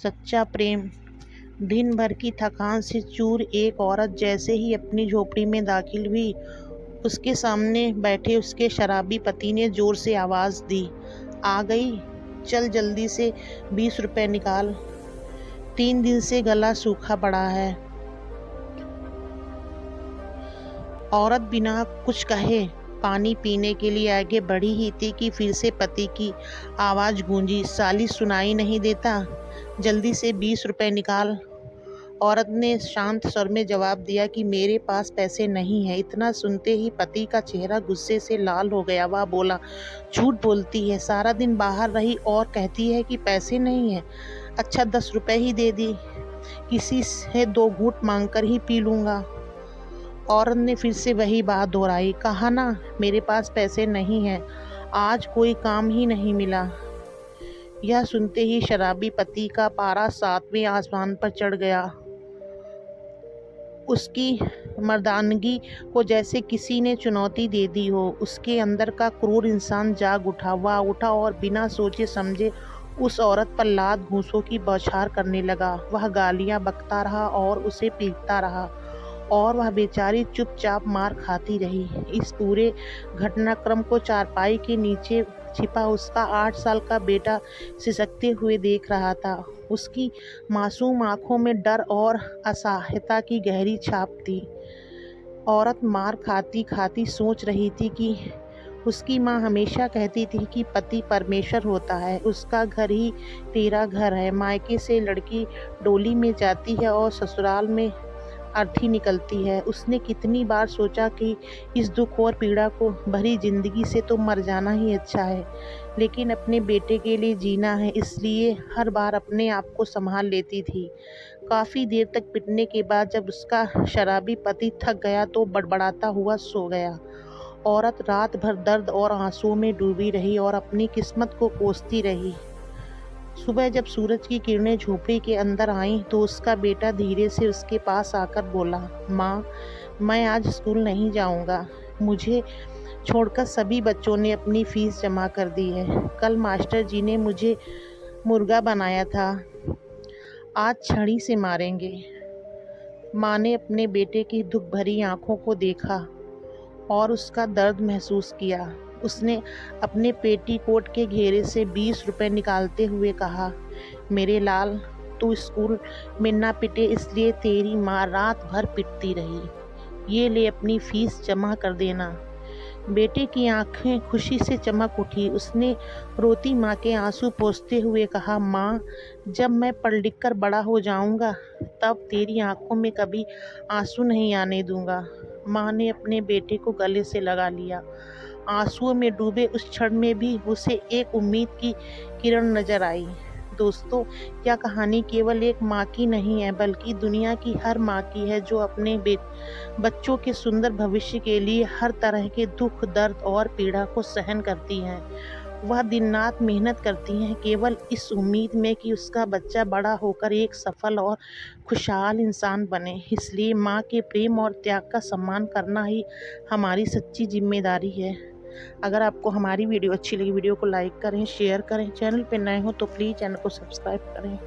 सच्चा प्रेम। दिन भर की थकान से चूर एक औरत जैसे ही अपनी झोपड़ी में दाखिल हुई, उसके सामने बैठे उसके शराबी पति ने जोर से आवाज़ दी, आ गई, चल जल्दी से 20 रुपए निकाल, 3 दिन से गला सूखा पड़ा है। औरत बिना कुछ कहे पानी पीने के लिए आगे बढ़ी ही थी कि फिर से पति की आवाज़ गूंजी, साली सुनाई नहीं देता, जल्दी से 20 रुपए निकाल। औरत ने शांत स्वर में जवाब दिया कि मेरे पास पैसे नहीं हैं। इतना सुनते ही पति का चेहरा गुस्से से लाल हो गया। वह बोला, झूठ बोलती है, सारा दिन बाहर रही और कहती है कि पैसे नहीं है। अच्छा 10 रुपए ही दे दी, किसी से 2 घूंट मांगकर ही पी लूँगा। औरत ने फिर से वही बात दोहराई, कहा ना मेरे पास पैसे नहीं हैं, आज कोई काम ही नहीं मिला। यह सुनते ही शराबी पति का पारा 7वें आसमान पर चढ़ गया। उसकी मर्दानगी को जैसे किसी ने चुनौती दे दी हो। उसके अंदर का क्रूर इंसान जाग उठा। वह उठा और बिना सोचे समझे उस औरत पर लात घूंसों की बौछार करने लगा। वह गालियां बकता रहा और उसे पीटता रहा और वह बेचारी चुपचाप मार खाती रही। इस पूरे घटनाक्रम को चारपाई के नीचे छिपा उसका 8 साल का बेटा सिसकते हुए देख रहा था। उसकी मासूम आंखों में डर और असहायता की गहरी छाप थी। औरत मार खाती खाती सोच रही थी कि उसकी माँ हमेशा कहती थी कि पति परमेश्वर होता है, उसका घर ही तेरा घर है। मायके से लड़की डोली में जाती है और ससुराल में अर्थी निकलती है। उसने कितनी बार सोचा कि इस दुख और पीड़ा को भरी जिंदगी से तो मर जाना ही अच्छा है, लेकिन अपने बेटे के लिए जीना है, इसलिए हर बार अपने आप को संभाल लेती थी। काफ़ी देर तक पिटने के बाद जब उसका शराबी पति थक गया तो बड़बड़ाता हुआ सो गया। औरत रात भर दर्द और आंसुओं में डूबी रही और अपनी किस्मत को कोसती रही। सुबह जब सूरज की किरणें झोपड़ी के अंदर आईं तो उसका बेटा धीरे से उसके पास आकर बोला, माँ, मैं आज स्कूल नहीं जाऊँगा। मुझे छोड़कर सभी बच्चों ने अपनी फीस जमा कर दी है। कल मास्टर जी ने मुझे मुर्गा बनाया था, आज छड़ी से मारेंगे। माँ ने अपने बेटे की दुख भरी आंखों को देखा और उसका दर्द महसूस किया। उसने अपने पेटीकोट के घेरे से 20 रुपए निकालते हुए कहा, मेरे लाल, तू स्कूल में ना पिटे इसलिए तेरी माँ रात भर पिटती रही। ये ले अपनी फीस जमा कर देना। बेटे की आंखें खुशी से चमक उठी। उसने रोती माँ के आंसू पोंछते हुए कहा, माँ, जब मैं पढ़ लिख कर बड़ा हो जाऊँगा तब तेरी आंखों में कभी आंसू नहीं आने दूँगा। माँ ने अपने बेटे को गले से लगा लिया। आंसुओं में डूबे उस क्षण में भी उसे एक उम्मीद की किरण नजर आई। दोस्तों, यह कहानी केवल एक माँ की नहीं है, बल्कि दुनिया की हर माँ की है जो अपने बच्चों के सुंदर भविष्य के लिए हर तरह के दुख, दर्द और पीड़ा को सहन करती हैं। वह दिन रात मेहनत करती हैं केवल इस उम्मीद में कि उसका बच्चा बड़ा होकर एक सफल और खुशहाल इंसान बने। इसलिए माँ के प्रेम और त्याग का सम्मान करना ही हमारी सच्ची जिम्मेदारी है। अगर आपको हमारी वीडियो अच्छी लगी, वीडियो को लाइक करें, शेयर करें। चैनल पर नए हो तो प्लीज़ चैनल को सब्सक्राइब करें।